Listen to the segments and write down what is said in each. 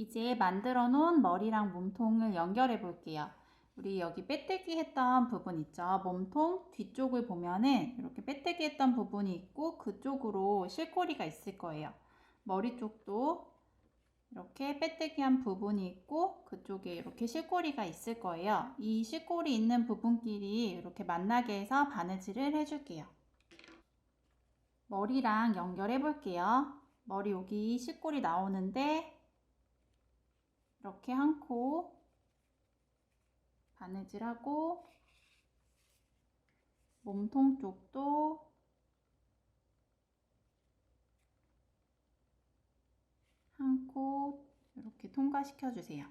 이제 만들어 놓은 머리랑 몸통을 연결해 볼게요. 우리 여기 빼뜨기 했던 부분 있죠? 몸통 뒤쪽을 보면은 이렇게 빼뜨기 했던 부분이 있고 그쪽으로 실꼬리가 있을 거예요. 머리 쪽도 이렇게 빼뜨기 한 부분이 있고 그쪽에 이렇게 실꼬리가 있을 거예요. 이 실꼬리 있는 부분끼리 이렇게 만나게 해서 바느질을 해줄게요. 머리랑 연결해 볼게요. 머리 여기 실꼬리 나오는데 이렇게 한 코 바느질하고 몸통 쪽도 한 코 이렇게 통과시켜 주세요.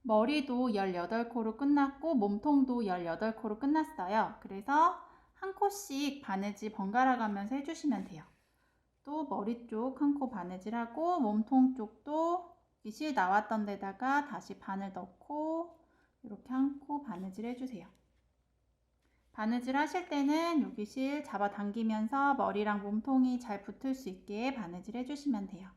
머리도 18코로 끝났고 몸통도 18코로 끝났어요. 그래서 한 코씩 바느질 번갈아 가면서 해주시면 돼요. 또 머리 쪽 한 코 바느질하고 몸통 쪽도 실 나왔던 데다가 다시 바늘 넣고 이렇게 한 코 바느질 해주세요. 바느질 하실 때는 여기 실 잡아당기면서 머리랑 몸통이 잘 붙을 수 있게 바느질 해주시면 돼요.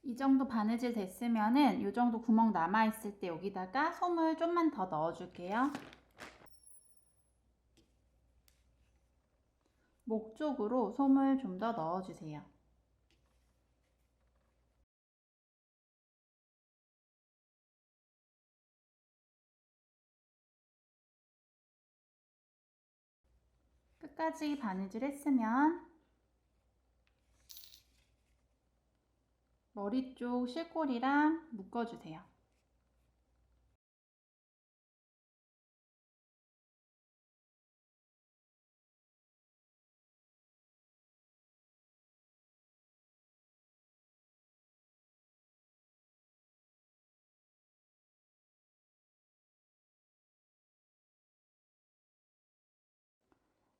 이 정도 바느질 됐으면은 이 정도 구멍 남아 있을 때 여기다가 솜을 좀만 더 넣어 줄게요. 목 쪽으로 솜을 좀 더 넣어 주세요. 끝까지 바느질 했으면 머리 쪽 실꼬리랑 묶어 주세요.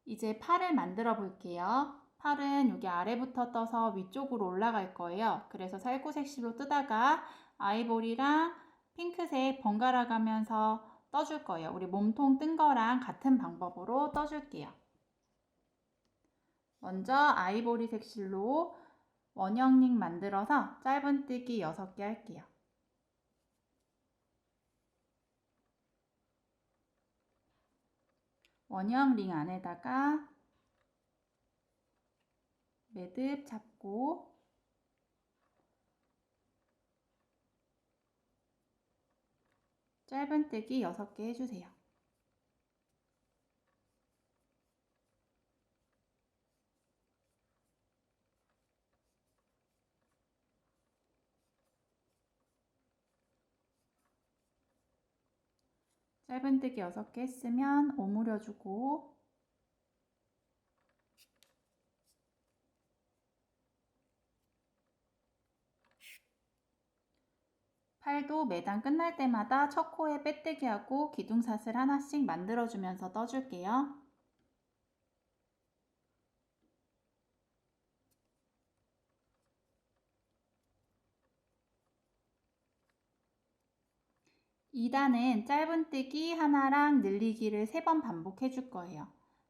이제 팔을 만들어 볼게요. 팔은 여기 아래부터 떠서 위쪽으로 올라갈 거예요. 그래서 살구색 실로 뜨다가 아이보리랑 핑크색 번갈아 가면서 떠줄 거예요. 우리 몸통 뜬 거랑 같은 방법으로 떠줄게요. 먼저 아이보리색 실로 원형링 만들어서 짧은뜨기 6개 할게요. 원형 링 안에다가 매듭 잡고 짧은뜨기 6개 해주세요. 짧은뜨기 6개 했으면 오므려주고 팔도 매단 끝날 때마다 첫 코에 빼뜨기하고 기둥사슬 하나씩 만들어주면서 떠줄게요. (2단은) 짧은뜨기 하나랑 늘리기를 3번 반복해 줄 거예요.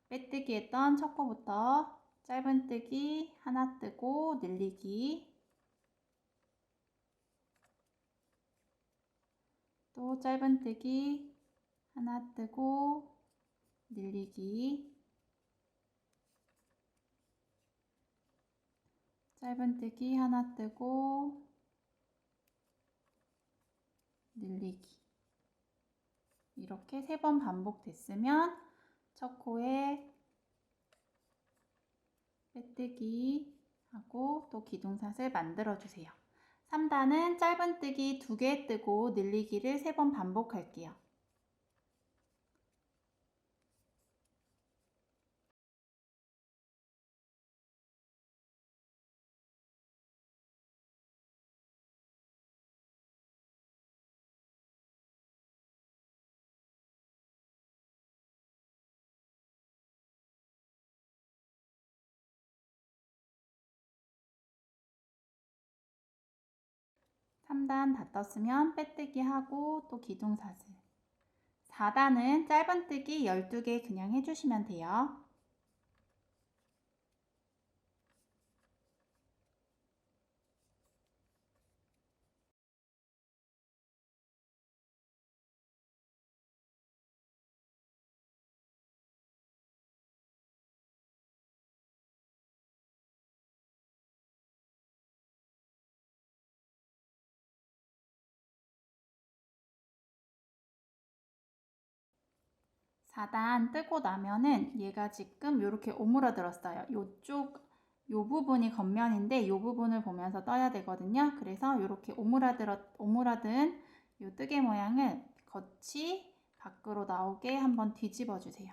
빼뜨기 했던 첫 코부터 짧은뜨기 하나 뜨고 늘리기, 또 짧은뜨기 하나 뜨고 늘리기, 짧은뜨기 하나 뜨고 늘리기. 이렇게 3번 반복됐으면 첫 코에 빼뜨기 하고 또 기둥삿을 만들어 주세요. 3단은 짧은뜨기 2개 뜨고 늘리기를 3번 반복할게요. (3단) 다 떴으면 빼뜨기 하고 또 기둥삿을. 4단은 짧은뜨기 12개 그냥 해주시면 돼요. (4단) 뜨고 나면은 얘가 지금 이렇게 오므라들었어요. 요 부분이 겉면인데 요 부분을 보면서 떠야 되거든요. 그래서 이렇게 오므라든 요 뜨개 모양을 겉이 밖으로 나오게 한번 뒤집어 주세요.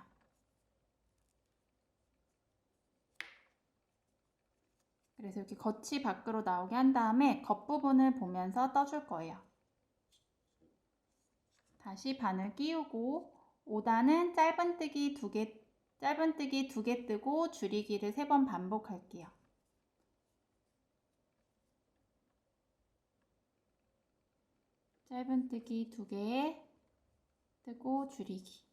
그래서 이렇게 겉이 밖으로 나오게 한 다음에 겉부분을 보면서 떠줄 거예요. 다시 바늘 끼우고 5단은 짧은뜨기 2개 뜨고 줄이기를 3번 반복할게요. 짧은뜨기 2개 뜨고 줄이기.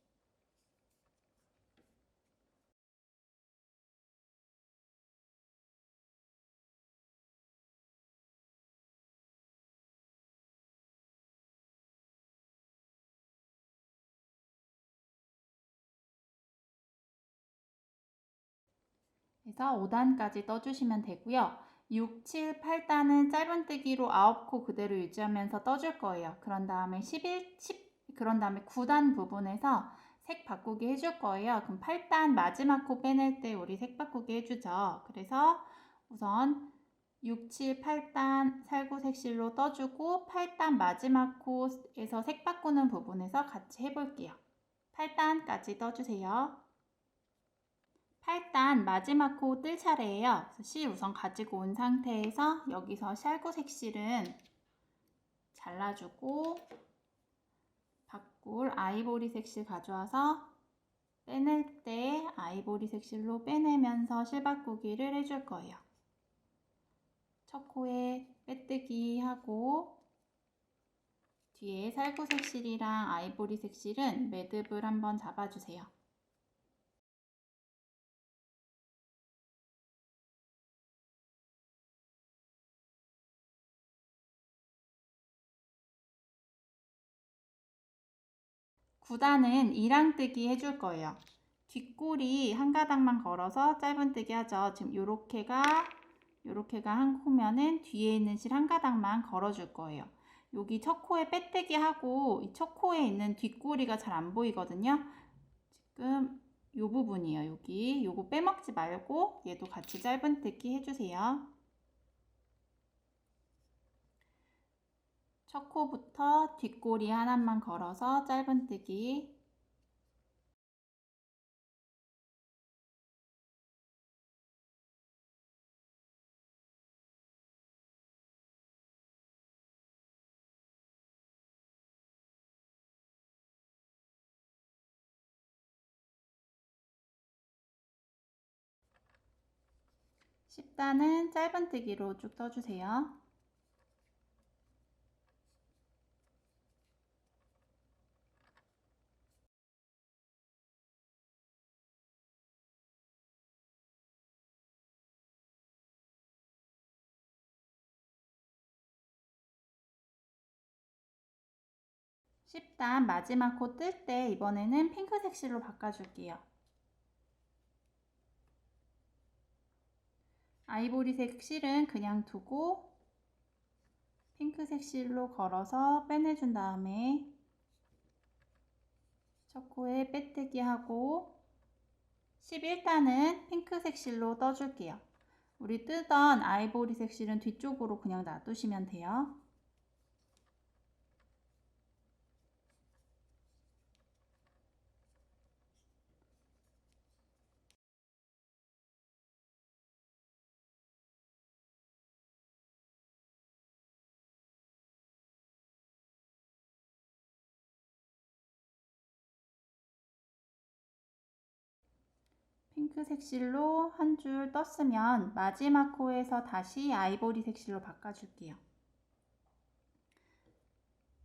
해서 5단까지 떠주시면 되고요. 6, 7, 8단은 짧은뜨기로 9코 그대로 유지하면서 떠줄 거예요. 그런 다음에 9단 부분에서 색 바꾸기 해줄 거예요. 그럼 8단 마지막 코 빼낼 때 우리 색 바꾸기 해주죠. 그래서 우선 6, 7, 8단 살구색실로 떠주고 8단 마지막 코에서 색 바꾸는 부분에서 같이 해볼게요. 8단까지 떠주세요. 8단 마지막 코 뜰 차례예요. 실 우선 가지고 온 상태에서 여기서 살구색실은 잘라주고 바꿀 아이보리 색실 가져와서 빼낼 때 아이보리 색실로 빼내면서 실 바꾸기를 해줄 거예요. 첫 코에 빼뜨기 하고 뒤에 살구색실이랑 아이보리 색실은 매듭을 한번 잡아주세요. (9단은) 이랑뜨기 해줄 거예요. 뒷꼬리 한 가닥만 걸어서 짧은뜨기 하죠. 지금 요렇게가 한 코면은 뒤에 있는 실 한 가닥만 걸어줄 거예요. 여기 첫 코에 빼뜨기 하고 이 첫 코에 있는 뒷꼬리가 잘 안 보이거든요. 지금 요 부분이에요. 여기 요거 빼먹지 말고 얘도 같이 짧은뜨기 해주세요. 첫 코부터 뒷꼬리 하나만 걸어서 짧은뜨기. (10단은) 짧은뜨기로 쭉 떠주세요. (10단) 마지막 코 뜰 때 이번에는 핑크색 실로 바꿔줄게요. 아이보리색 실은 그냥 두고 핑크색 실로 걸어서 빼내준 다음에 첫 코에 빼뜨기 하고 11단은 핑크색 실로 떠줄게요. 우리 뜨던 아이보리색 실은 뒤쪽으로 그냥 놔두시면 돼요. 핑크색 실로 한 줄 떴으면 마지막 코에서 다시 아이보리색 실로 바꿔줄게요.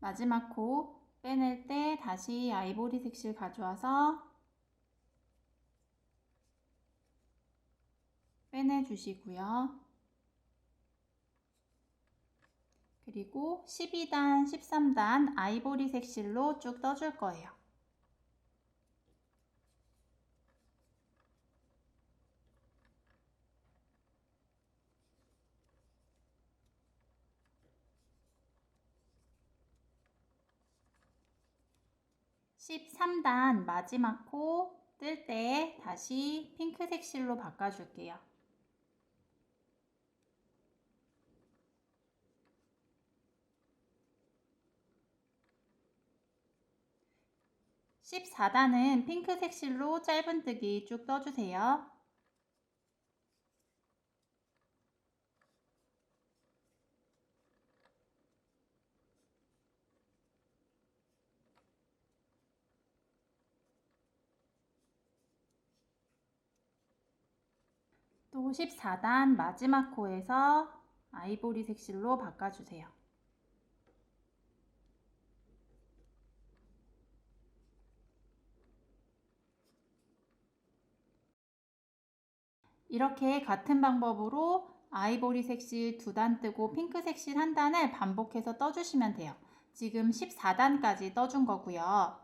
마지막 코 빼낼 때 다시 아이보리색 실 가져와서 빼내주시고요. 그리고 12단, 13단 아이보리색 실로 쭉 떠줄 거예요. (13단) 마지막 코 뜰 때 다시 핑크색 실로 바꿔줄게요. (14단은) 핑크색 실로 짧은뜨기 쭉 떠주세요. 또 14단 마지막 코에서 아이보리색 실로 바꿔주세요. 이렇게 같은 방법으로 아이보리색 실 2단 뜨고 핑크색 실 1단을 반복해서 떠주시면 돼요. 지금 14단까지 떠준 거고요.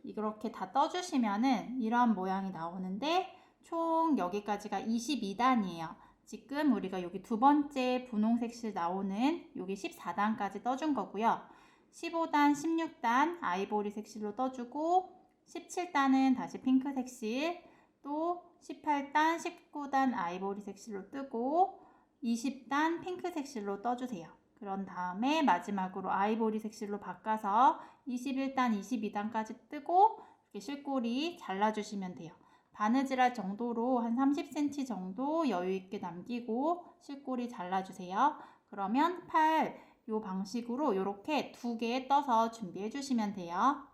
이렇게 다 떠주시면은 이런 모양이 나오는데 총 여기까지가 22단이에요. 지금 우리가 여기 두 번째 분홍색 실 나오는 여기 14단까지 떠준 거고요. 15단, 16단 아이보리색 실로 떠주고 17단은 다시 핑크색 실, 또 18단, 19단 아이보리색 실로 뜨고 20단 핑크색 실로 떠주세요. 그런 다음에 마지막으로 아이보리색 실로 바꿔서 21단, 22단까지 뜨고 이렇게 실꼬리 잘라주시면 돼요. 바느질할 정도로 한 30cm 정도 여유있게 남기고 실꼬리 잘라주세요. 그러면 팔 이 방식으로 이렇게 2개 떠서 준비해 주시면 돼요.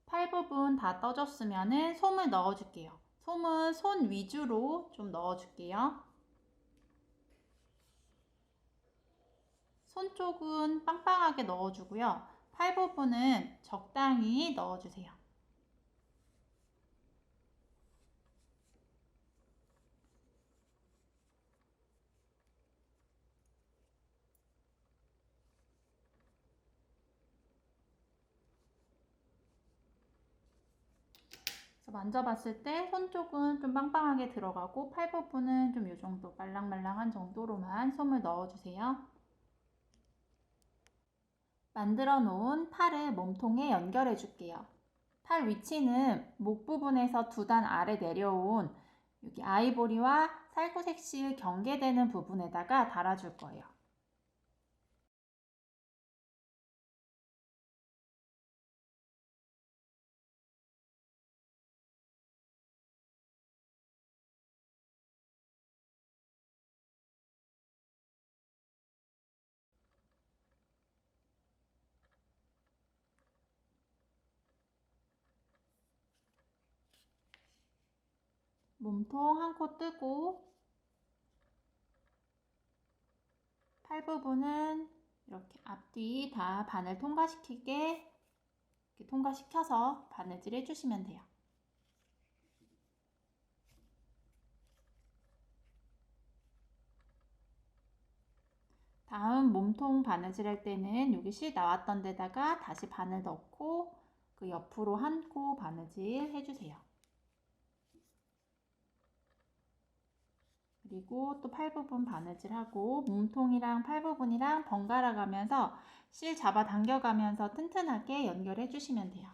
팔 부분 다 떠줬으면 솜을 넣어줄게요. 솜은 손 위주로 좀 넣어줄게요. 손 쪽은 빵빵하게 넣어주고요. 팔 부분은 적당히 넣어주세요. 그래서 만져봤을 때 손 쪽은 좀 빵빵하게 들어가고 팔 부분은 좀 이 정도 말랑말랑한 정도로만 솜을 넣어주세요. 만들어 놓은 팔을 몸통에 연결해 줄게요. 팔 위치는 목 부분에서 2단 아래 내려온 여기 아이보리와 살구색 실 경계되는 부분에다가 달아줄 거예요. 몸통 한 코 뜨고 팔 부분은 이렇게 앞뒤 다 바늘 통과시키게 이렇게 통과시켜서 바느질 해주시면 돼요. 다음 몸통 바느질 할 때는 여기 실 나왔던 데다가 다시 바늘 넣고 그 옆으로 한 코 바느질 해주세요. 그리고 또 팔 부분 바느질하고 몸통이랑 팔 부분이랑 번갈아 가면서 실 잡아 당겨 가면서 튼튼하게 연결해 주시면 돼요.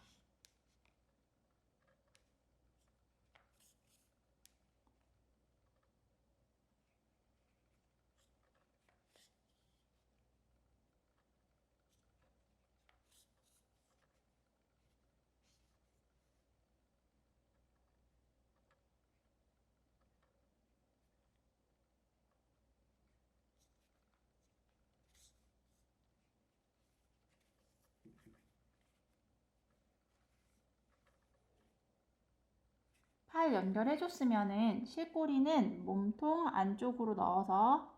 팔 연결해 줬으면은 실꼬리는 몸통 안쪽으로 넣어서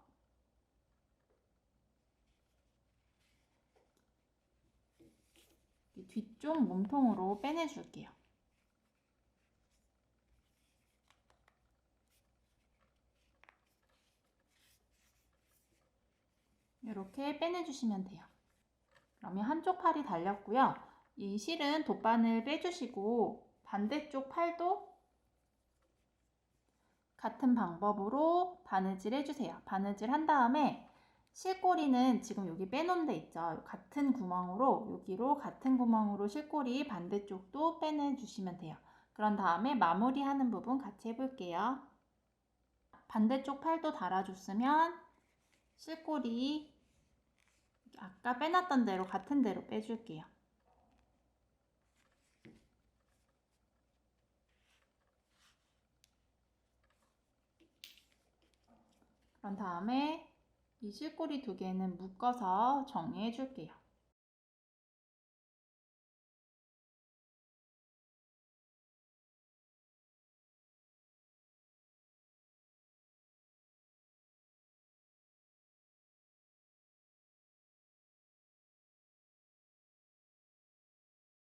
뒤쪽 몸통으로 빼내 줄게요. 이렇게 빼내 주시면 돼요. 그러면 한쪽 팔이 달렸고요. 이 실은 돗바늘 빼주시고 반대쪽 팔도 같은 방법으로 바느질 해주세요. 바느질 한 다음에 실꼬리는 지금 여기 빼놓은 데 있죠. 같은 구멍으로 여기로 같은 구멍으로 실꼬리 반대쪽도 빼내주시면 돼요. 그런 다음에 마무리하는 부분 같이 해볼게요. 반대쪽 팔도 달아줬으면 실꼬리 아까 빼놨던 대로 같은 대로 빼줄게요. 그런 다음에 이 실꼬리 두 개는 묶어서 정리해 줄게요.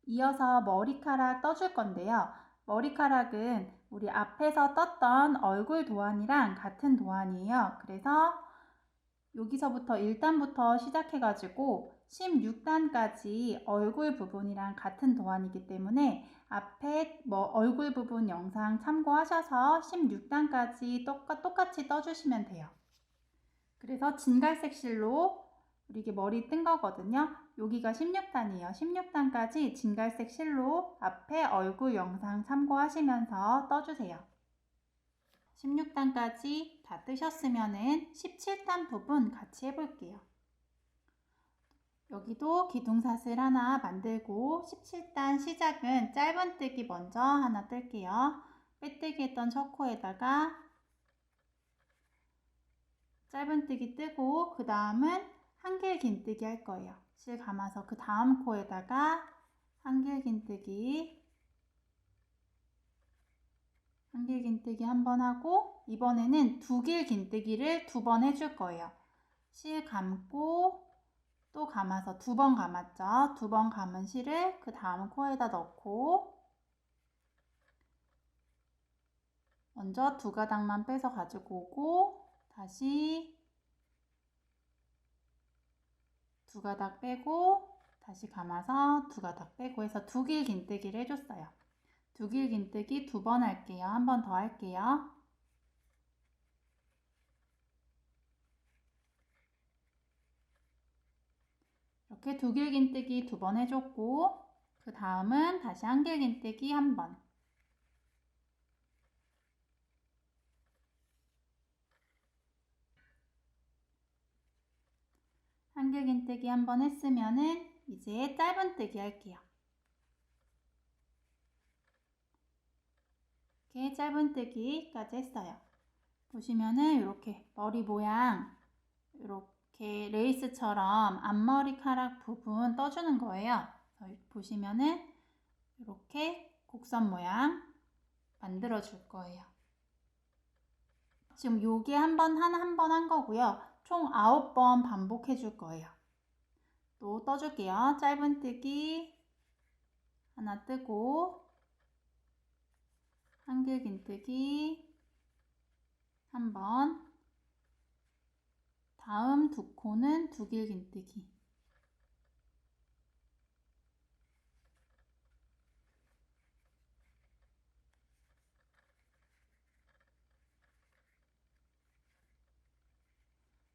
이어서 머리카락 떠줄 건데요. 머리카락은 우리 앞에서 떴던 얼굴 도안이랑 같은 도안이에요. 그래서 여기서부터 1단부터 시작해가지고 16단까지 얼굴 부분이랑 같은 도안이기 때문에 앞에 얼굴 부분 영상 참고하셔서 16단까지 똑같이 떠주시면 돼요. 그래서 진갈색 실로 우리 이게 머리 뜬 거거든요. 여기가 16단이에요. 16단까지 진갈색 실로 앞에 얼굴 영상 참고하시면서 떠주세요. 16단까지 다 뜨셨으면은 17단 부분 같이 해볼게요. 여기도 기둥사슬 하나 만들고 17단 시작은 짧은뜨기 먼저 하나 뜰게요. 빼뜨기 했던 첫 코에다가 짧은뜨기 뜨고 그 다음은 한길 긴뜨기 할 거예요. 실 감아서 그 다음 코에다가 한길 긴뜨기 한 번 하고 이번에는 두길 긴뜨기를 2번 해줄 거예요. 실 감고 또 감아서 2번 감았죠. 2번 감은 실을 그 다음 코에다 넣고 먼저 2가닥만 빼서 가지고 오고 다시 2가닥 빼고 다시 감아서 2가닥 빼고 해서 두길 긴뜨기를 해줬어요. 두길 긴뜨기 2번 할게요. 한 번 더 할게요. 이렇게 두길 긴뜨기 2번 해줬고 그 다음은 다시 한길 긴뜨기 1번 한길 긴뜨기 1번 했으면은 이제 짧은뜨기 할게요. 이렇게 짧은뜨기까지 했어요. 보시면은 이렇게 머리 모양 이렇게 레이스처럼 앞머리카락 부분 떠주는 거예요. 보시면은 이렇게 곡선 모양 만들어 줄 거예요. 지금 요게 한 번 한 거고요. 총 9번 반복해 줄 거예요. 또 떠줄게요. 짧은뜨기 하나 뜨고 한길 긴뜨기 한 번, 다음 2코는 두길 긴뜨기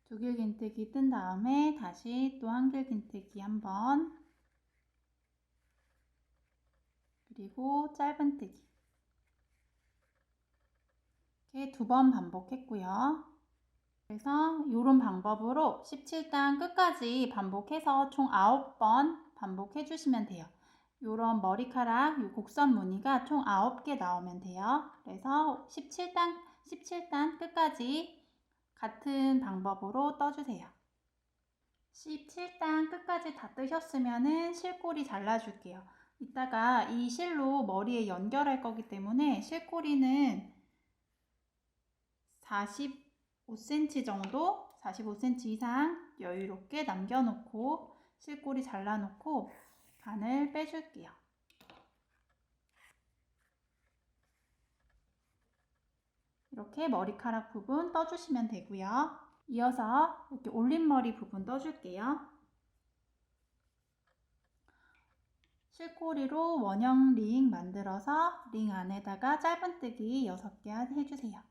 두 길 긴뜨기 뜬 다음에 다시 또 한 길 긴뜨기 한 번, 그리고 짧은뜨기 이렇게 2번 반복했고요. 그래서 이런 방법으로 17단 끝까지 반복해서 총 9번 반복해 주시면 돼요. 이런 머리카락, 이 곡선 무늬가 총 9개 나오면 돼요. 그래서 17단 끝까지 같은 방법으로 떠주세요. 17단 끝까지 다 뜨셨으면 실꼬리 잘라줄게요. 이따가 이 실로 머리에 연결할 거기 때문에 실꼬리는 45cm 정도, 45cm 이상 여유롭게 남겨놓고 실꼬리 잘라놓고 반을 빼줄게요. 이렇게 머리카락 부분 떠주시면 되고요. 이어서 이렇게 올림머리 부분 떠줄게요. 실꼬리로 원형 링 만들어서 링 안에다가 짧은뜨기 6개 해주세요.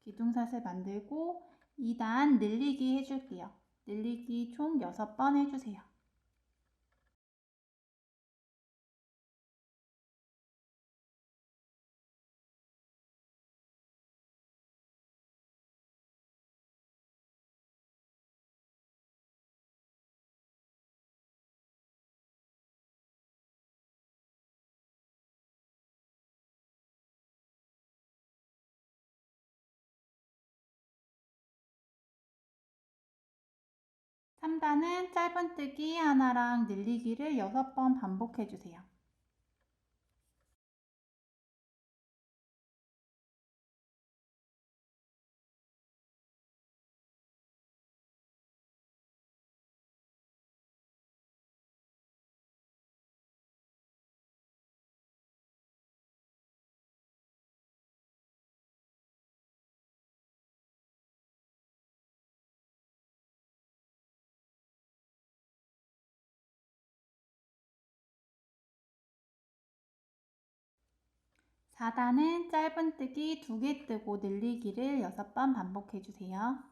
기둥사슬 만들고 2단 늘리기 해줄게요. 늘리기 총 6번 해주세요. 삼 3단은 짧은뜨기 하나랑 늘리기를 6번 반복해주세요. (4단은) 짧은뜨기 2개 뜨고 늘리기를 6번 반복해주세요.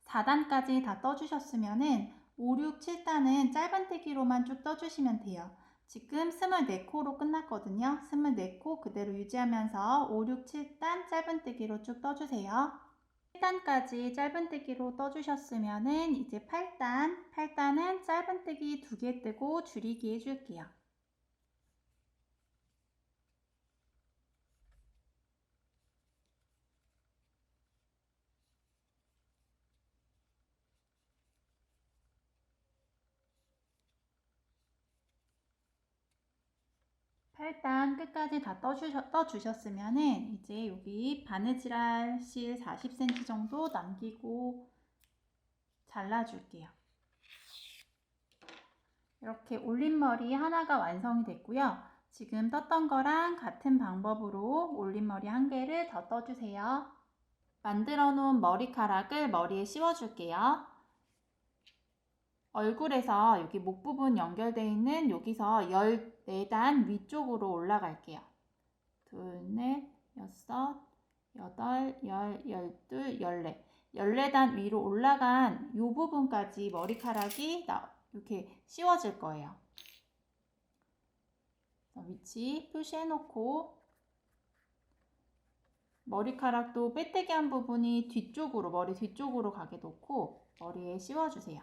(4단까지) 다 떠주셨으면 5, 6, 7단은 짧은뜨기로만 쭉 떠주시면 돼요. 지금 24코로 끝났거든요. 24코 그대로 유지하면서 5, 6, 7단 짧은뜨기로 쭉 떠주세요. 7단까지 짧은뜨기로 떠주셨으면 이제 8단은 짧은뜨기 2개 뜨고 줄이기 해줄게요. 팔단 끝까지 다 떠주셨으면 이제 여기 바느질할 실 40cm 정도 남기고 잘라줄게요. 이렇게 올림머리 하나가 완성이 됐고요. 지금 떴던 거랑 같은 방법으로 올림머리 1개를 더 떠주세요. 만들어 놓은 머리카락을 머리에 씌워줄게요. 얼굴에서 여기 목 부분 연결되어 있는 여기서 14단 위쪽으로 올라갈게요. 2, 4, 6, 8, 10, 12, 14. 14단 위로 올라간 이 부분까지 머리카락이 이렇게 씌워질 거예요. 위치 표시해 놓고 머리카락도 빼떼기 한 부분이 뒤쪽으로, 머리 뒤쪽으로 가게 놓고 머리에 씌워주세요.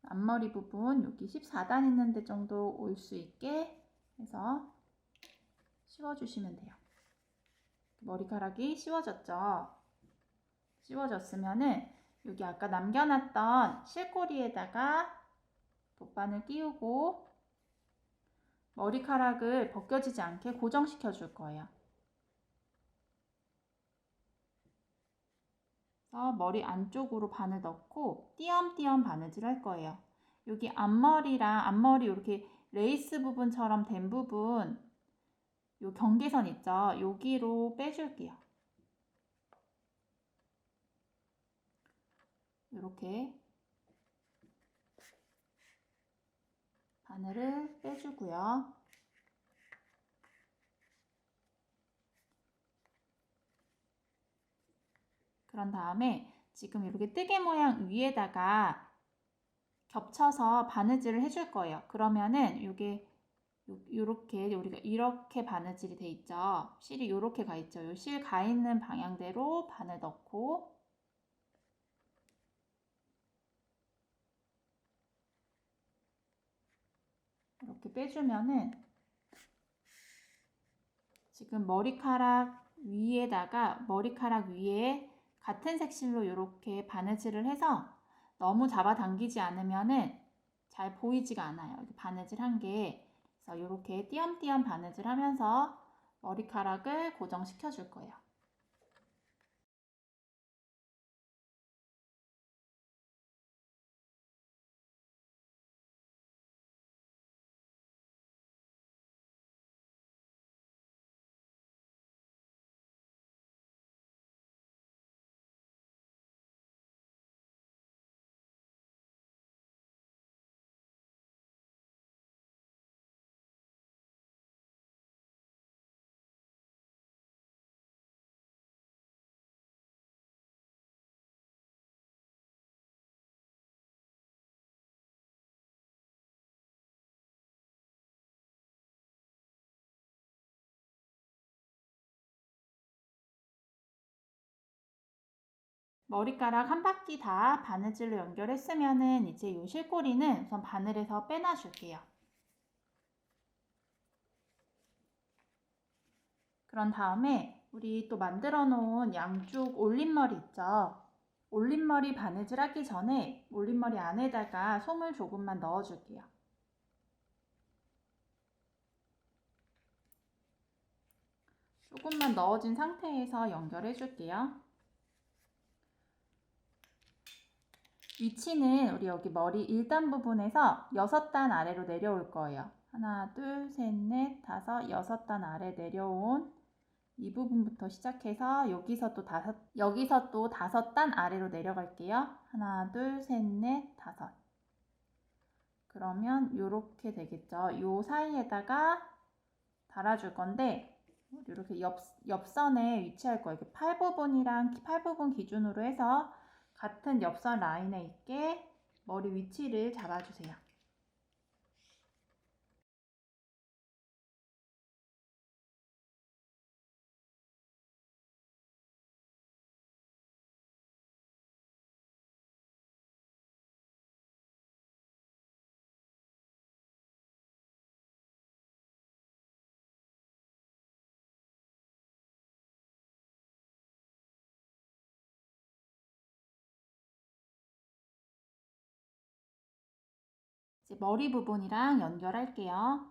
앞머리 부분 여기 14단 있는 데 정도 올 수 있게 해서 씌워주시면 돼요. 머리카락이 씌워졌죠? 씌워졌으면은 여기 아까 남겨놨던 실꼬리에다가 돗바늘 끼우고 머리카락을 벗겨지지 않게 고정시켜 줄 거예요. 그래서 머리 안쪽으로 바늘 넣고 띄엄띄엄 바느질 할 거예요. 여기 앞머리 이렇게 레이스 부분처럼 된 부분, 요 경계선 있죠? 여기로 빼줄게요. 이렇게 바늘을 빼주고요. 그런 다음에 지금 이렇게 뜨개 모양 위에다가 겹쳐서 바느질을 해줄 거예요. 그러면은 이게 요렇게 우리가 이렇게 바느질이 돼 있죠. 실이 요렇게 가 있죠. 요 실 가 있는 방향대로 바늘 넣고 이렇게 빼주면은 지금 머리카락 위에 같은 색 실로 이렇게 바느질을 해서 너무 잡아당기지 않으면은 잘 보이지가 않아요. 이렇게 바느질 한 게. 그래서 이렇게 띄엄띄엄 바느질 하면서 머리카락을 고정시켜 줄 거예요. 머리카락 한 바퀴 다 바느질로 연결했으면은 이제 요 실꼬리는 우선 바늘에서 빼놔 줄게요. 그런 다음에 우리 또 만들어 놓은 양쪽 올림머리 있죠? 올림머리 바느질 하기 전에 올림머리 안에다가 솜을 조금만 넣어 줄게요. 조금만 넣어진 상태에서 연결해 줄게요. 위치는 우리 여기 머리 1단 부분에서 6단 아래로 내려올 거예요. 하나, 둘, 셋, 넷, 다섯, 6단 아래 내려온 이 부분부터 시작해서 여기서 또 5단 아래로 내려갈게요. 하나, 둘, 셋, 넷, 다섯. 그러면 이렇게 되겠죠. 요 사이에다가 달아줄 건데 이렇게 옆선에 위치할 거예요. 팔 부분 기준으로 해서 같은 옆선 라인에 있게 머리 위치를 잡아주세요. 이제 머리 부분이랑 연결할게요.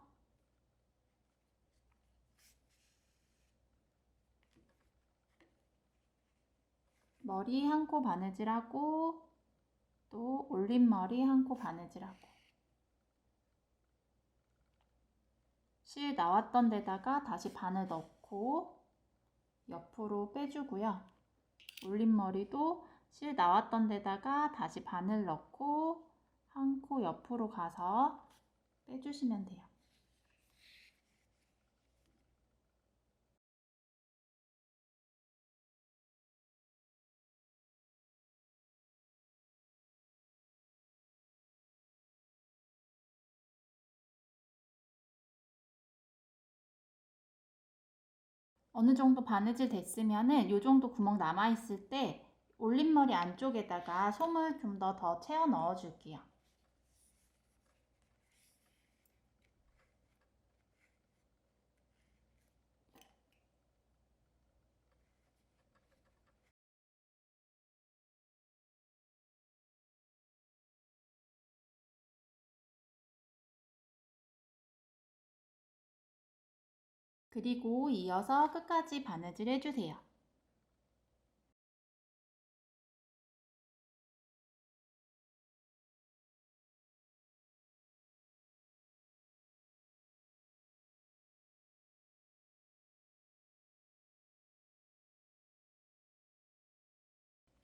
머리 한 코 바느질하고 또 올림머리 한 코 바느질하고 실 나왔던 데다가 다시 바늘 넣고 옆으로 빼주고요. 올림머리도 실 나왔던 데다가 다시 바늘 넣고 한 코 옆으로 가서 빼주시면 돼요. 어느 정도 바느질 됐으면은 요 정도 구멍 남아 있을 때 올림머리 안쪽에다가 솜을 좀 더 채워 넣어 줄게요. 그리고 이어서 끝까지 바느질 해주세요.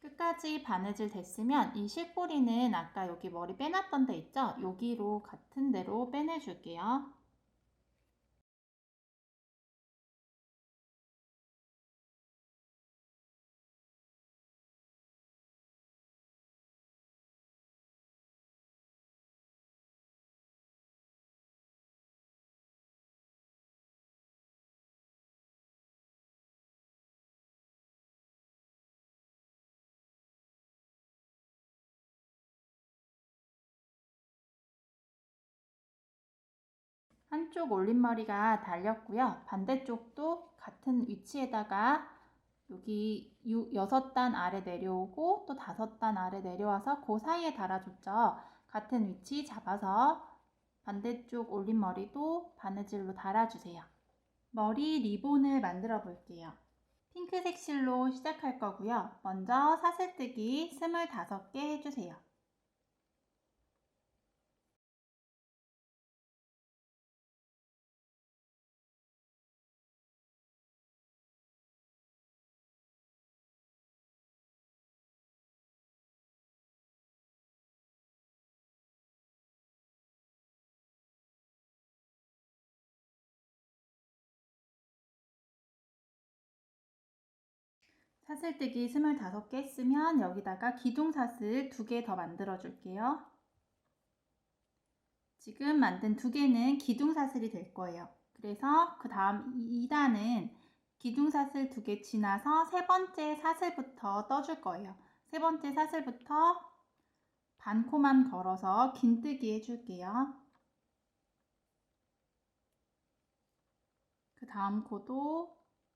끝까지 바느질 됐으면 이 실꼬리는 아까 여기 머리 빼놨던 데 있죠? 여기로 같은 데로 빼내줄게요. 한쪽 올림머리가 달렸고요. 반대쪽도 같은 위치에다가 여기 6단 아래 내려오고 또 5단 아래 내려와서 그 사이에 달아줬죠. 같은 위치 잡아서 반대쪽 올림머리도 바느질로 달아주세요. 머리 리본을 만들어 볼게요. 핑크색 실로 시작할 거고요. 먼저 사슬뜨기 25개 해주세요. 사슬뜨기 25개 했으면 여기다가 기둥사슬 2개 더 만들어 줄게요. 지금 만든 2개는 기둥사슬이 될 거예요. 그래서 그 다음 2단은 기둥사슬 2개 지나서 세 번째 사슬부터 떠줄 거예요. 세 번째 사슬부터 반코만 걸어서 긴뜨기 해줄게요. 그 다음 코도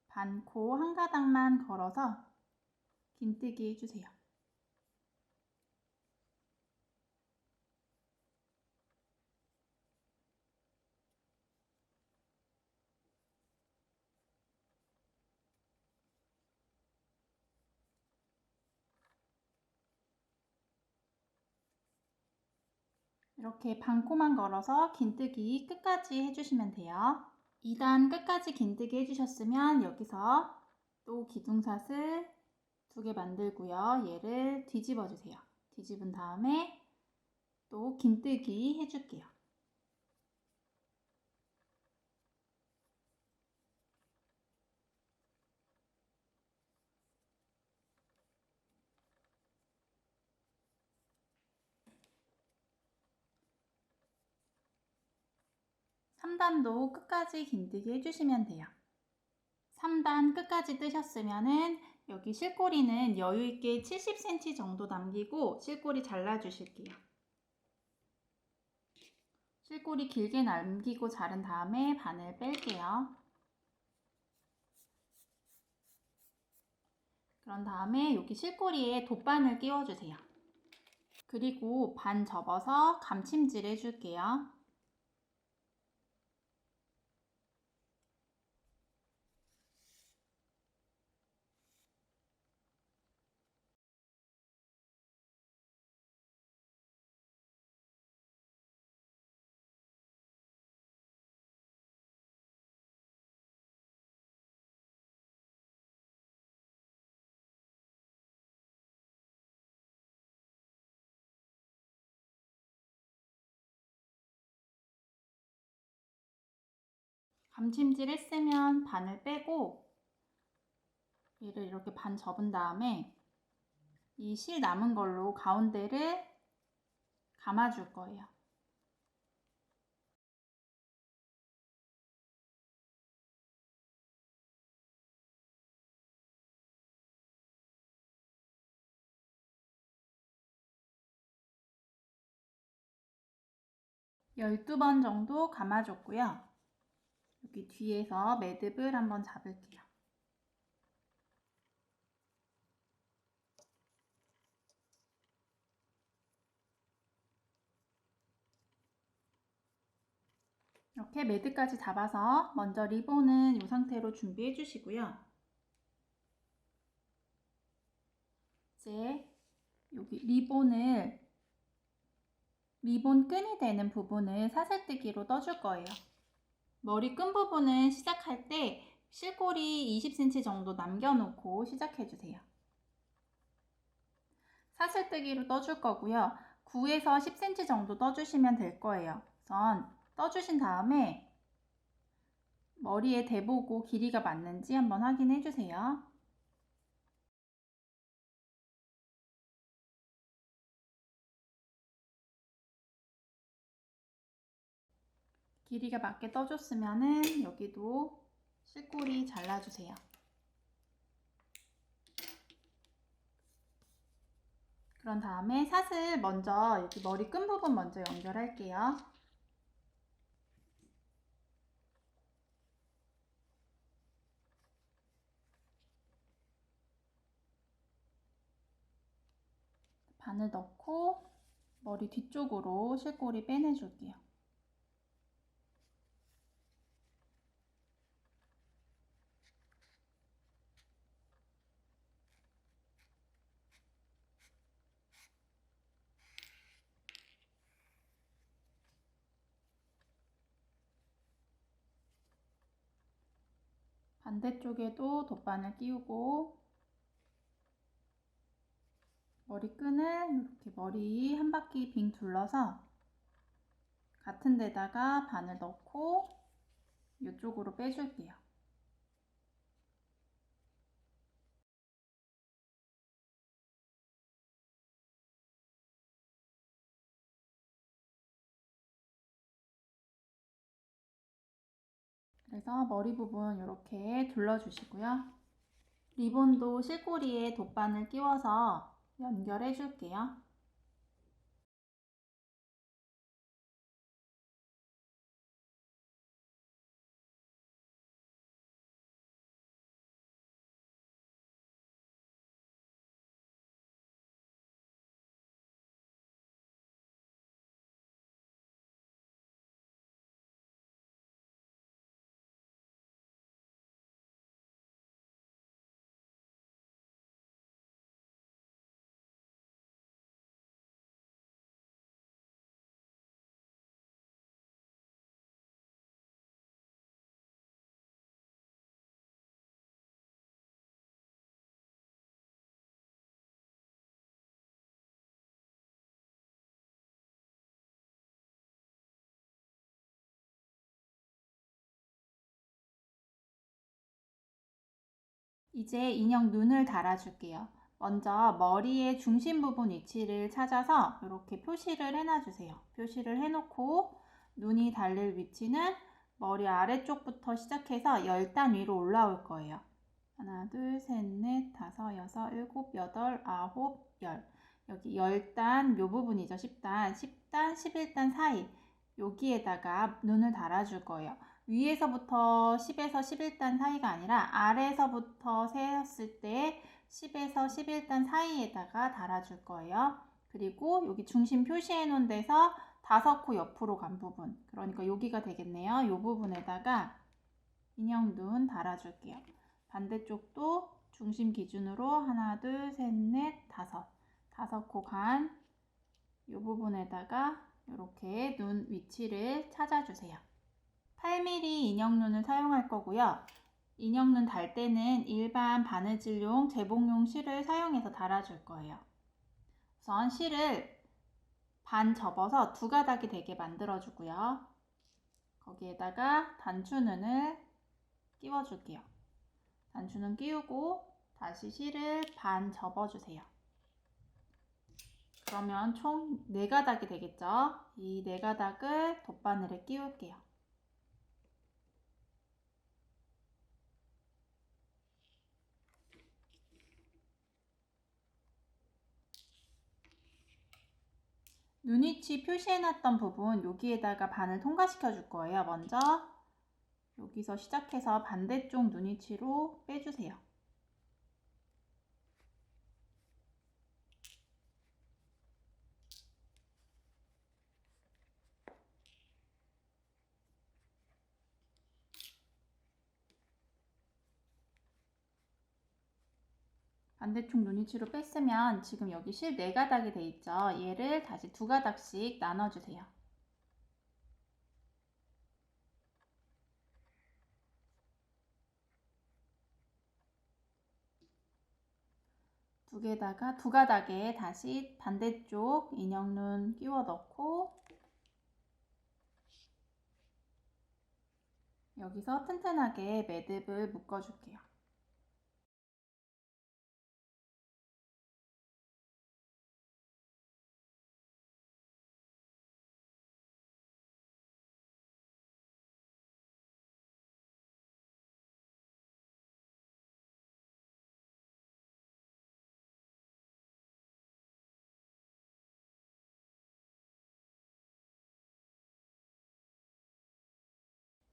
반코 한 가닥만 걸어서 긴뜨기 해주세요. 이렇게 반코만 걸어서 긴뜨기 끝까지 해주시면 돼요. 2단 끝까지 긴뜨기 해주셨으면 여기서 또 기둥사슬 2개 만들고요. 얘를 뒤집어 주세요. 뒤집은 다음에 또 긴뜨기 해줄게요. (3단도) 끝까지 긴뜨기 해주시면 돼요. 3단 끝까지 뜨셨으면은 여기 실꼬리는 여유있게 70cm 정도 남기고 실꼬리 잘라주실게요. 실꼬리 길게 남기고 자른 다음에 바늘 뺄게요. 그런 다음에 여기 실꼬리에 돗바늘 끼워주세요. 그리고 반 접어서 감침질 해줄게요. 감침질 했으면 바늘 빼고 얘를 이렇게 반 접은 다음에 이 실 남은 걸로 가운데를 감아줄 거예요. (12) 번 정도 감아줬고요. 여기 뒤에서 매듭을 한번 잡을게요. 이렇게 매듭까지 잡아서 먼저 리본은 이 상태로 준비해 주시고요. 이제 여기 리본 끈이 되는 부분을 사슬뜨기로 떠줄 거예요. 머리 끈 부분은 시작할 때 실꼬리 20cm 정도 남겨놓고 시작해주세요. 사슬뜨기로 떠줄 거고요. 9에서 10cm 정도 떠주시면 될 거예요. 우선 떠주신 다음에 머리에 대보고 길이가 맞는지 한번 확인해 주세요. 길이가 맞게 떠줬으면은 여기도 실꼬리 잘라주세요. 그런 다음에 사슬 먼저 여기 머리 끈 부분 먼저 연결할게요. 바늘 넣고 머리 뒤쪽으로 실꼬리 빼내줄게요. 반대쪽에도 돗바늘 끼우고 머리끈을 이렇게 머리 한 바퀴 빙 둘러서 같은 데다가 바늘 넣고 이쪽으로 빼줄게요. 그래서 머리 부분 이렇게 둘러주시고요. 리본도 실꼬리에 돗바늘 끼워서 연결해 줄게요. 이제 인형 눈을 달아줄게요. 먼저 머리의 중심 부분 위치를 찾아서 이렇게 표시를 해놔주세요. 표시를 해놓고 눈이 달릴 위치는 머리 아래쪽부터 시작해서 10단 위로 올라올 거예요. 하나, 둘, 셋, 넷, 다섯, 여섯, 일곱, 여덟, 아홉, 열. 여기 10단 요 부분이죠. 10단, 10단, 11단 사이 여기에다가 눈을 달아줄 거예요. 위에서부터 10에서 11단 사이가 아니라 아래에서부터 세었을 때 10에서 11단 사이에다가 달아줄 거예요. 그리고 여기 중심 표시해 놓은 데서 5코 옆으로 간 부분, 그러니까 여기가 되겠네요. 이 부분에다가 인형 눈 달아줄게요. 반대쪽도 중심 기준으로 하나, 둘, 셋, 넷, 다섯 코 간 이 부분에다가 이렇게 눈 위치를 찾아주세요. 8mm 인형눈을 사용할 거고요. 인형눈 달 때는 일반 바느질용 재봉용 실을 사용해서 달아줄 거예요. 우선 실을 반 접어서 두 가닥이 되게 만들어주고요. 거기에다가 단추눈을 끼워줄게요. 단추는 끼우고 다시 실을 반 접어주세요. 그러면 총 4가닥이 되겠죠? 이 4가닥을 돗바늘에 끼울게요. 눈위치 표시해놨던 부분 여기에다가 바늘 통과시켜 줄 거예요. 먼저 여기서 시작해서 반대쪽 눈위치로 빼주세요. 반대쪽 눈위치로 뺐으면 지금 여기 실 4가닥이 돼 있죠. 얘를 다시 2가닥씩 나눠주세요. 두 가닥에 다시 반대쪽 인형눈 끼워 넣고 여기서 튼튼하게 매듭을 묶어줄게요.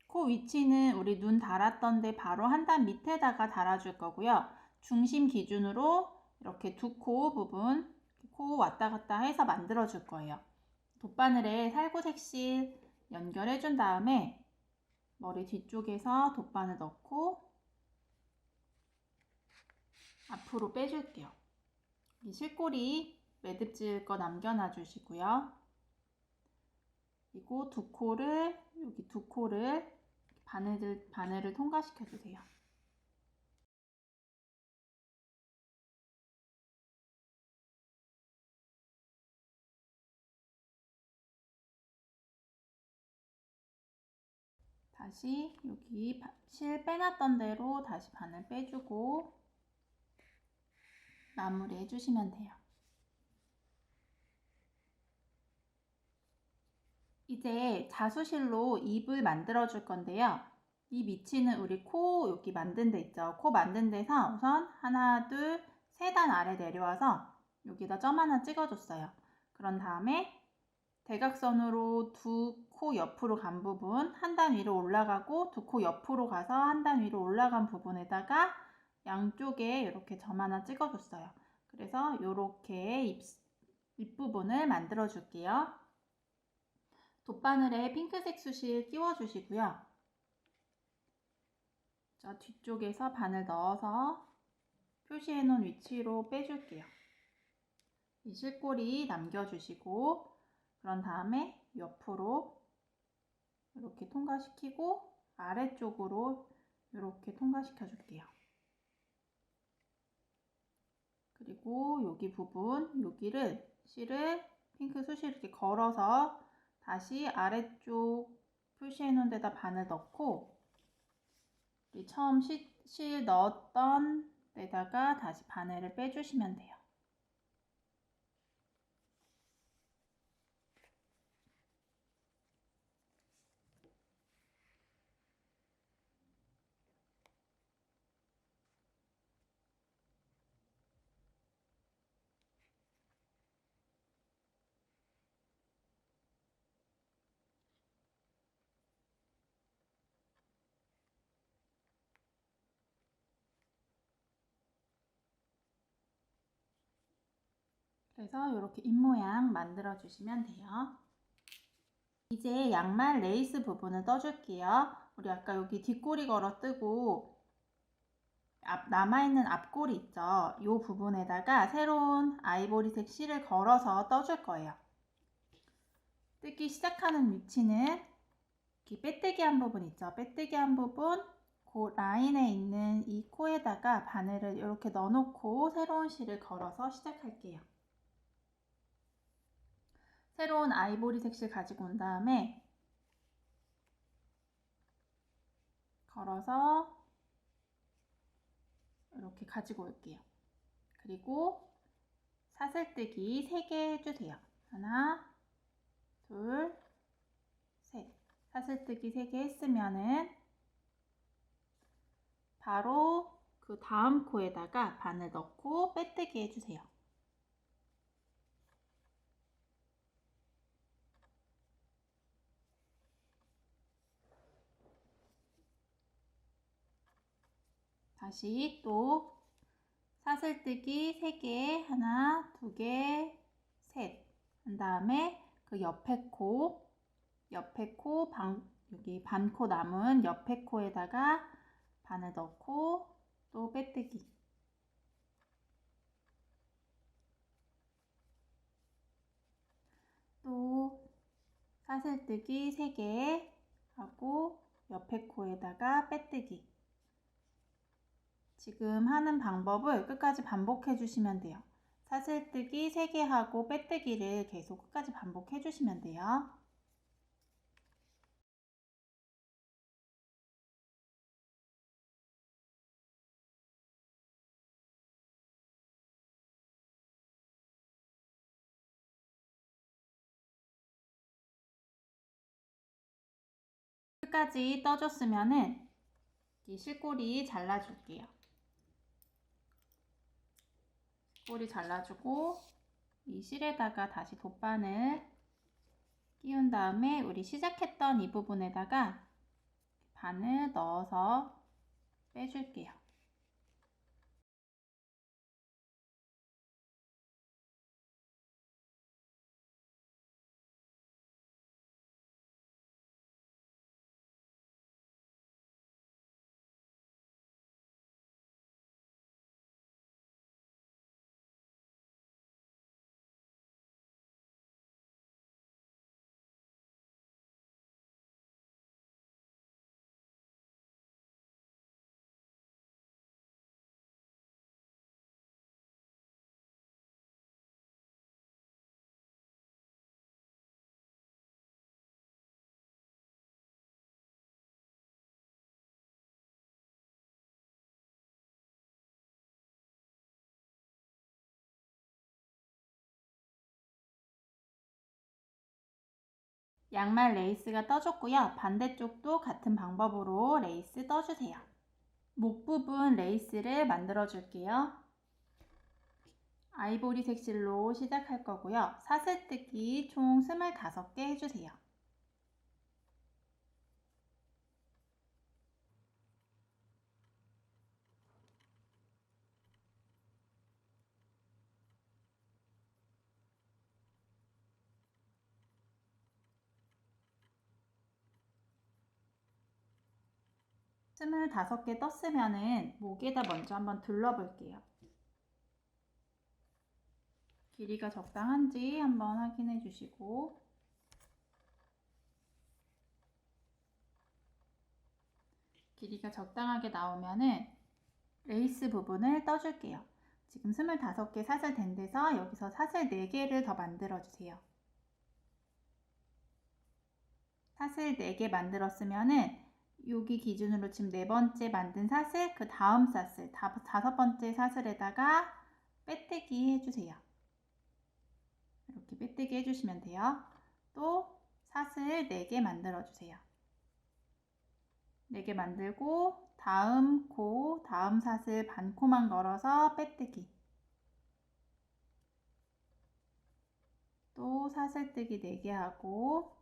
코 위치는 우리 눈 달았던 데 바로 한 단 밑에다가 달아줄 거고요. 중심 기준으로 이렇게 두 코 부분, 코 왔다 갔다 해서 만들어 줄 거예요. 돗바늘에 살구색실 연결해 준 다음에 머리 뒤쪽에서 돗바늘 넣고 앞으로 빼줄게요. 이 실꼬리 매듭 지을 거 남겨놔 주시고요. 그리고 여기 두 코를 바늘을 통과시켜 주세요. 다시 여기 실 빼놨던 대로 다시 바늘 빼주고 마무리 해주시면 돼요. 이제 자수실로 입을 만들어 줄 건데요. 입 위치는 우리 코 여기 만든 데 있죠. 코 만든 데서 우선 하나, 둘, 3단 아래 내려와서 여기다 점 하나 찍어줬어요. 그런 다음에 대각선으로 두 코 옆으로 간 부분 한 단 위로 올라가고 두 코 옆으로 가서 한 단 위로 올라간 부분에다가 양쪽에 이렇게 점 하나 찍어줬어요. 그래서 이렇게 입부분을 만들어 줄게요. 돗바늘에 핑크색 숱을 끼워주시고요. 저 뒤쪽에서 바늘 넣어서 표시해 놓은 위치로 빼줄게요. 이 실꼬리 남겨주시고 그런 다음에 옆으로 이렇게 통과시키고 아래쪽으로 이렇게 통과시켜 줄게요. 그리고 여기 부분, 여기를 실을 핑크 숱을 이렇게 걸어서 다시 아래쪽 표시해 놓은 데다 바늘 넣고 우리 처음 실 넣었던 데다가 다시 바늘을 빼주시면 돼요. 그래서 이렇게 입모양 만들어 주시면 돼요. 이제 양말 레이스 부분을 떠줄게요. 우리 아까 여기 뒷꼬리 걸어 뜨고 남아있는 앞꼬리 있죠? 이 부분에다가 새로운 아이보리색 실을 걸어서 떠줄 거예요. 뜨기 시작하는 위치는 이렇게 빼뜨기 한 부분 있죠? 빼뜨기 한 부분 그 라인에 있는 이 코에다가 바늘을 이렇게 넣어놓고 새로운 실을 걸어서 시작할게요. 새로운 아이보리색 실 가지고 온 다음에 걸어서 이렇게 가지고 올게요. 그리고 사슬뜨기 3개 해주세요. 하나, 둘, 셋. 사슬뜨기 3개 했으면은 바로 그 다음 코에다가 바늘 넣고 빼뜨기 해주세요. 다시 또 사슬뜨기 3개, 하나, 2개, 셋. 한 다음에 그 옆에 코, 여기 반코 남은 옆에 코에다가 바늘 넣고 또 빼뜨기. 사슬뜨기 3개 하고 옆에 코에다가 빼뜨기. 지금 하는 방법을 끝까지 반복해 주시면 돼요. 사슬뜨기 3개 하고 빼뜨기를 계속 끝까지 반복해 주시면 돼요. 끝까지 떠줬으면은 이 실꼬리 잘라줄게요. 꼬리 잘라주고 이 실에다가 다시 돗바늘 끼운 다음에 우리 시작했던 이 부분에다가 바늘 넣어서 빼줄게요. 양말 레이스가 떠졌고요. 반대쪽도 같은 방법으로 레이스 떠주세요. 목 부분 레이스를 만들어 줄게요. 아이보리색 실로 시작할 거고요. 사슬뜨기 총 25개 해주세요. 스물다섯 개 떴으면은 목에다 먼저 한번 둘러볼게요. 길이가 적당한지 한번 확인해 주시고 길이가 적당하게 나오면은 레이스 부분을 떠줄게요. 지금 25개 사슬 된 데서 여기서 사슬 4개를 더 만들어 주세요. 사슬 4개 만들었으면은 여기 기준으로 지금 4번째 만든 사슬, 그 다음 사슬, 5번째 사슬에다가 빼뜨기 해주세요. 이렇게 빼뜨기 해주시면 돼요. 또 사슬 4개 만들어 주세요. 4개 만들고 다음 코, 다음 사슬 반코만 걸어서 빼뜨기. 또 사슬뜨기 4개 하고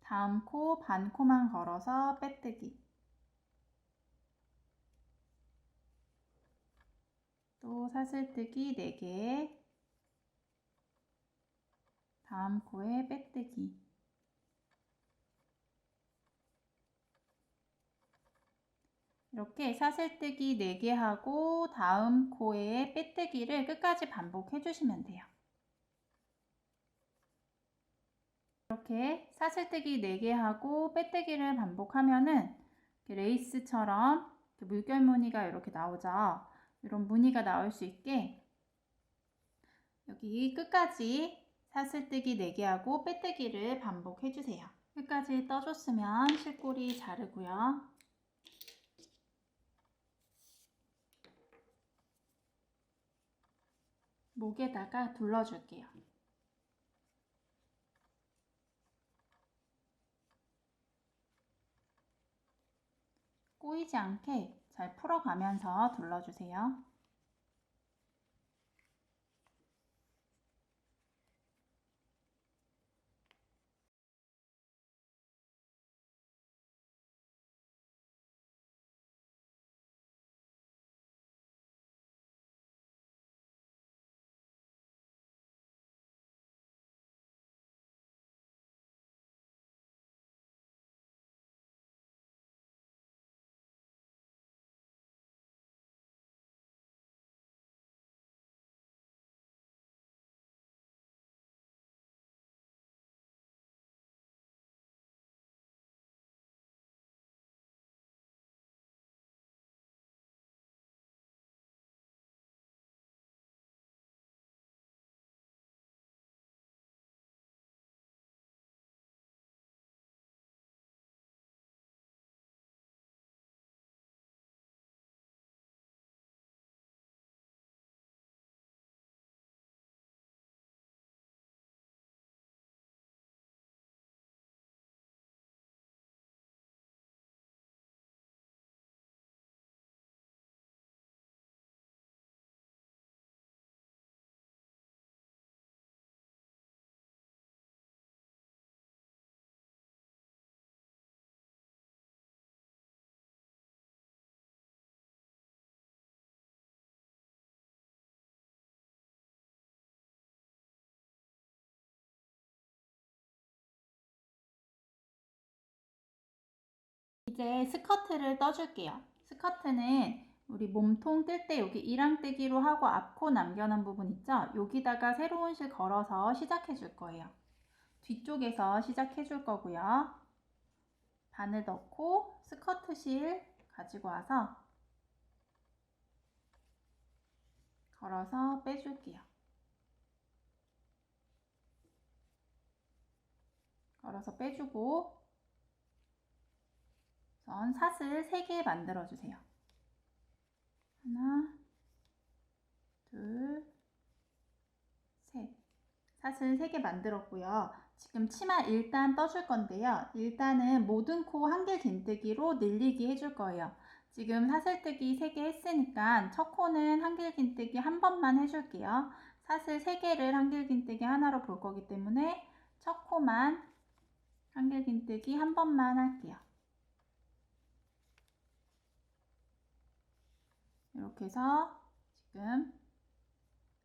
다음 코 반코만 걸어서 빼뜨기. 또 사슬뜨기 4개. 다음 코에 빼뜨기. 이렇게 사슬뜨기 4개 하고 다음 코에 빼뜨기를 끝까지 반복해 주시면 돼요. 이렇게 사슬뜨기 4개 하고 빼뜨기를 반복하면은 레이스처럼 물결 무늬가 이렇게 나오죠. 이런 무늬가 나올 수 있게 여기 끝까지 사슬뜨기 4개 하고 빼뜨기를 반복해 주세요. 끝까지 떠줬으면 실꼬리 자르고요. 목에다가 둘러줄게요. 꼬이지 않게 잘 풀어가면서 둘러주세요. 이제 스커트를 떠줄게요. 스커트는 우리 몸통 뜰 때 여기 이랑뜨기로 하고 앞코 남겨놓은 부분 있죠? 여기다가 새로운 실 걸어서 시작해 줄 거예요. 뒤쪽에서 시작해 줄 거고요. 바늘 넣고 스커트 실 가지고 와서 걸어서 빼줄게요. 걸어서 빼주고 우선 사슬 3개 만들어 주세요. 하나, 둘, 셋. 사슬 3개 만들었고요. 지금 치마 일단 떠줄 건데요. 일단은 모든 코 한길 긴뜨기로 늘리기 해줄 거예요. 지금 사슬뜨기 3개 했으니까 첫 코는 한길 긴뜨기 한 번만 해줄게요. 사슬 3개를 한길 긴뜨기 하나로 볼 거기 때문에 첫 코만 한길 긴뜨기 한 번만 할게요. 이렇게 해서 지금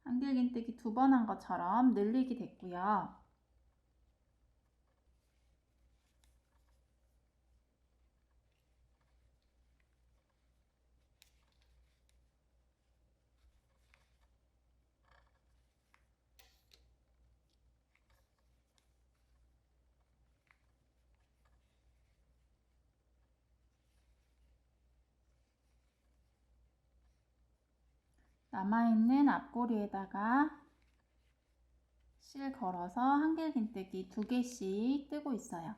한길 긴뜨기 2번 한 것처럼 늘리기 됐고요. 남아있는 앞꼬리에다가 실 걸어서 한길 긴뜨기 2개씩 뜨고 있어요.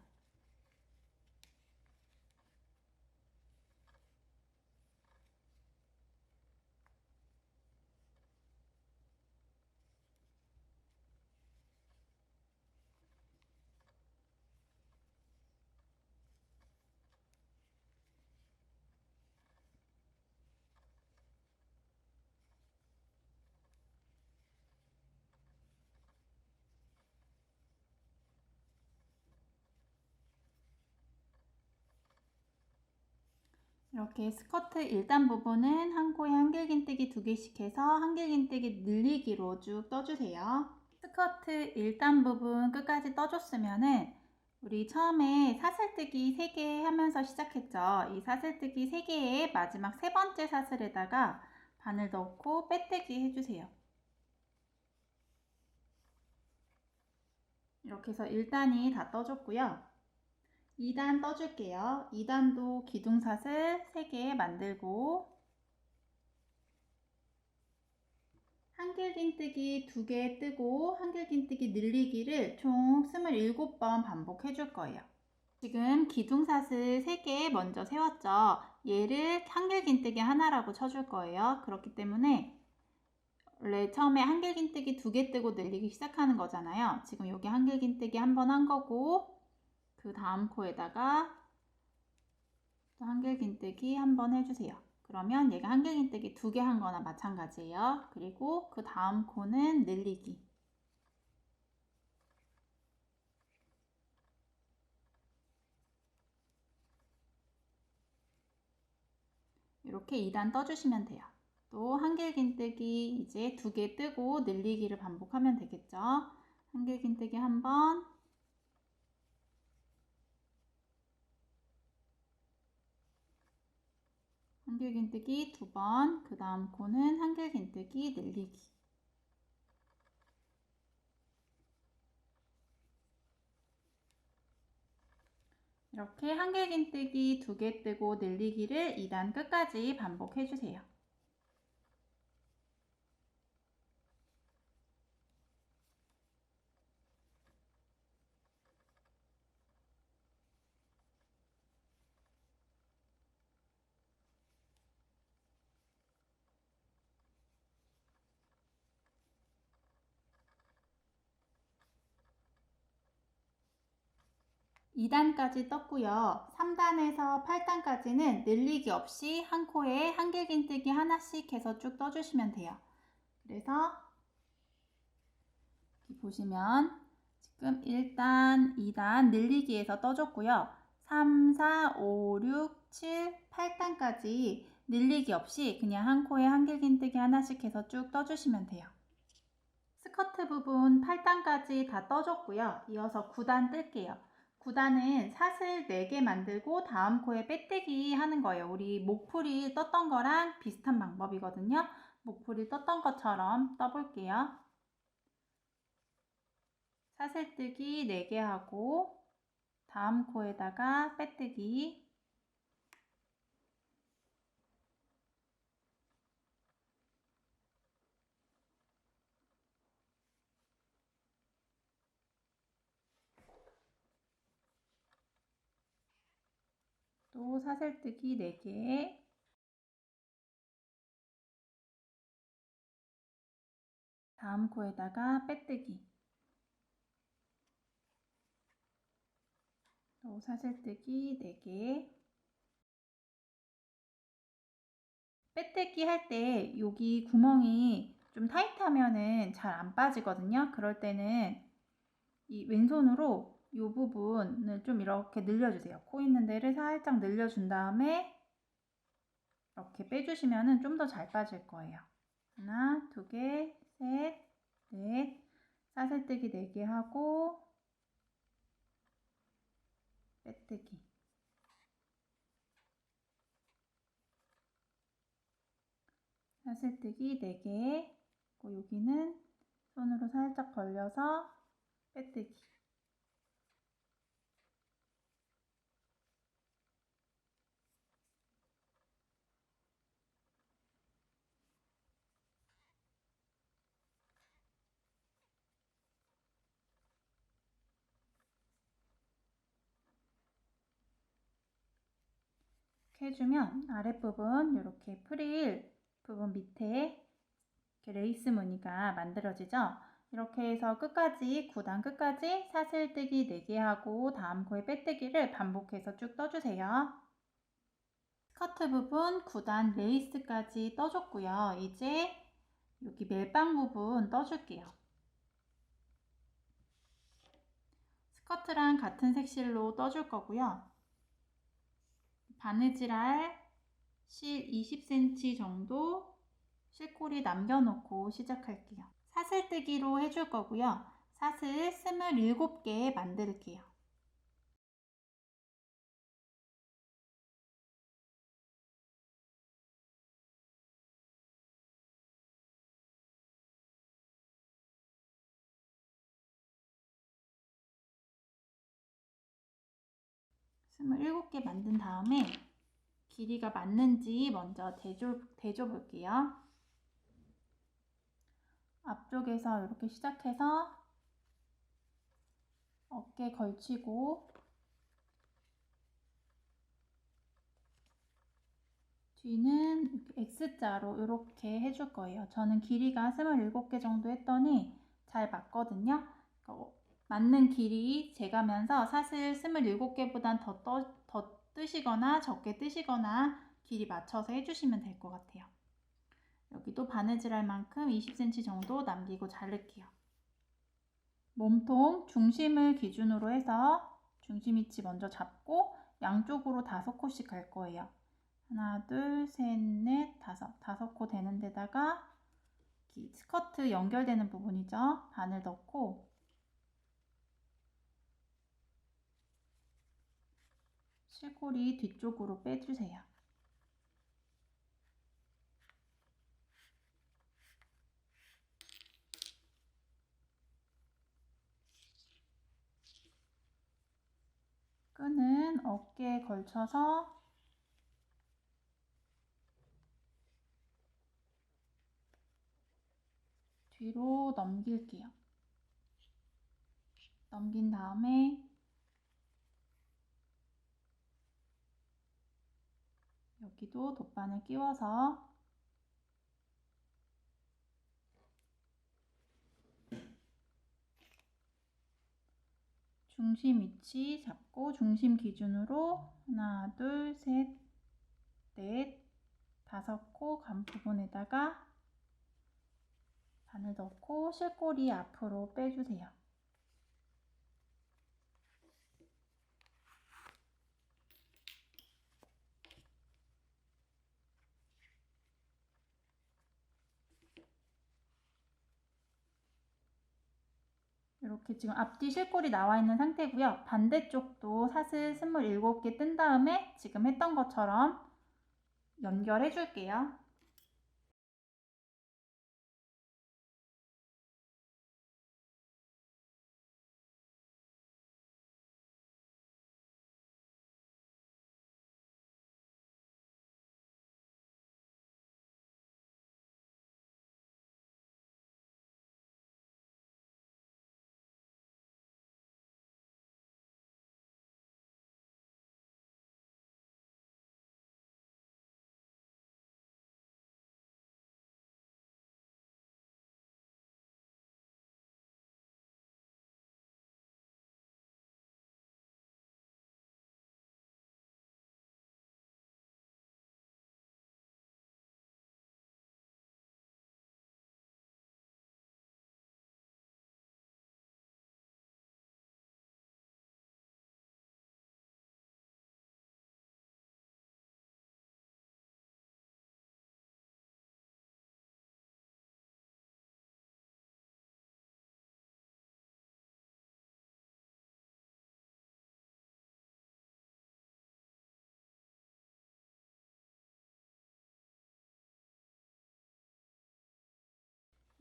이렇게 스커트 1단 부분은 한 코에 한길 긴뜨기 2개씩 해서 한길 긴뜨기 늘리기로 쭉 떠주세요. 스커트 1단 부분 끝까지 떠줬으면은 우리 처음에 사슬뜨기 3개 하면서 시작했죠. 이 사슬뜨기 3개의 마지막 3번째 사슬에다가 바늘 넣고 빼뜨기 해주세요. 이렇게 해서 1단이 다 떠줬고요. 2단 떠줄게요. 2단도 기둥사슬 3개 만들고 한길 긴뜨기 2개 뜨고 한길 긴뜨기 늘리기를 총 27번 반복해 줄 거예요. 지금 기둥사슬 3개 먼저 세웠죠. 얘를 한길 긴뜨기 하나라고 쳐줄 거예요. 그렇기 때문에 원래 처음에 한길 긴뜨기 2개 뜨고 늘리기 시작하는 거잖아요. 지금 여기 한길 긴뜨기 한 번 한 거고 그 다음 코에다가 또 한길 긴뜨기 한 번 해주세요. 그러면 얘가 한길 긴뜨기 2개 한 거나 마찬가지예요. 그리고 그 다음 코는 늘리기. 이렇게 2단 떠주시면 돼요. 또 한길 긴뜨기 이제 2개 뜨고 늘리기를 반복하면 되겠죠. 한길 긴뜨기 한 번, 한길 긴뜨기 2번, 그 다음 코는 한길 긴뜨기 늘리기. 이렇게 한길 긴뜨기 2개 뜨고 늘리기를 2단 끝까지 반복해 주세요. (2단까지) 떴고요. 3단에서 8단까지는 늘리기 없이 한 코에 한길 긴뜨기 하나씩 해서 쭉 떠주시면 돼요. 그래서 여기 보시면 지금 1단, 2단 늘리기에서 떠줬고요. 3, 4, 5, 6, 7, 8단까지 늘리기 없이 그냥 한 코에 한길 긴뜨기 하나씩 해서 쭉 떠주시면 돼요. 스커트 부분 8단까지 다 떠줬고요. 이어서 9단 뜰게요. 9단은 사슬 4개 만들고 다음 코에 빼뜨기 하는 거예요. 우리 목풀이 떴던 거랑 비슷한 방법이거든요. 목풀이 떴던 것처럼 떠볼게요. 사슬뜨기 4개 하고 다음 코에다가 빼뜨기, 또 사슬뜨기 4개, 다음 코에다가 빼뜨기, 또 사슬뜨기 4개. 빼뜨기 할 때 여기 구멍이 좀 타이트하면은 잘 안 빠지거든요. 그럴 때는 이 왼손으로 이 부분을 좀 이렇게 늘려주세요. 코 있는 데를 살짝 늘려준 다음에 이렇게 빼주시면은 좀 더 잘 빠질 거예요. 하나, 2개, 셋, 넷, 사슬뜨기 4개 하고 빼뜨기. 사슬뜨기 4개, 여기는 손으로 살짝 벌려서 빼뜨기. 이렇게 해주면 아랫부분 이렇게 프릴 부분 밑에 이렇게 레이스 무늬가 만들어지죠. 이렇게 해서 끝까지 9단 끝까지 사슬뜨기 4개 하고 다음 코에 빼뜨기를 반복해서 쭉 떠주세요. 스커트 부분 9단 레이스까지 떠줬고요. 이제 여기 멜빵 부분 떠줄게요. 스커트랑 같은 색실로 떠줄 거고요. 바느질할 실 20cm 정도 실꼬리 남겨놓고 시작할게요. 사슬뜨기로 해줄 거고요. 사슬 27개 만들게요. 스물일곱 개 만든 다음에 길이가 맞는지 먼저 대줘 볼게요. 앞쪽에서 이렇게 시작해서 어깨 걸치고 뒤는 이렇게 X자로 이렇게 해줄 거예요. 저는 길이가 27개 정도 했더니 잘 맞거든요. 맞는 길이 재가면서 사슬 27개보단 더 뜨시거나 적게 뜨시거나 길이 맞춰서 해주시면 될 것 같아요. 여기도 바느질 할 만큼 20cm 정도 남기고 자를게요. 몸통 중심을 기준으로 해서 중심 위치 먼저 잡고 양쪽으로 5코씩 갈 거예요. 하나, 둘, 셋, 넷, 다섯 코 되는 데다가 스커트 연결되는 부분이죠. 바늘 넣고 실꼬리 뒤쪽으로 빼주세요. 끈은 어깨에 걸쳐서 뒤로 넘길게요. 넘긴 다음에 여기도 돗바늘 끼워서 중심 위치 잡고 중심 기준으로 하나, 둘, 셋, 넷, 5코 간 부분에다가 바늘 넣고 실꼬리 앞으로 빼주세요. 이렇게 지금 앞뒤 실골이 나와 있는 상태고요. 반대쪽도 사슬 27개 뜬 다음에 지금 했던 것처럼 연결해 줄게요.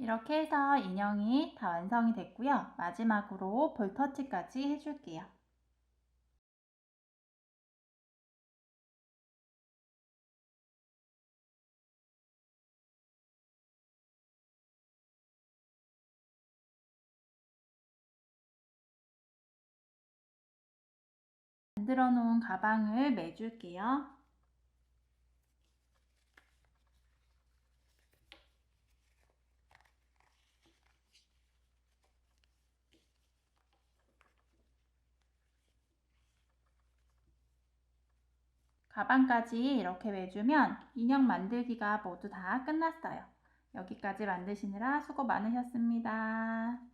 이렇게 해서 인형이 다 완성이 됐고요. 마지막으로 볼터치까지 해줄게요. 만들어 놓은 가방을 매줄게요. 가방까지 이렇게 매주면 인형 만들기가 모두 다 끝났어요. 여기까지 만드시느라 수고 많으셨습니다.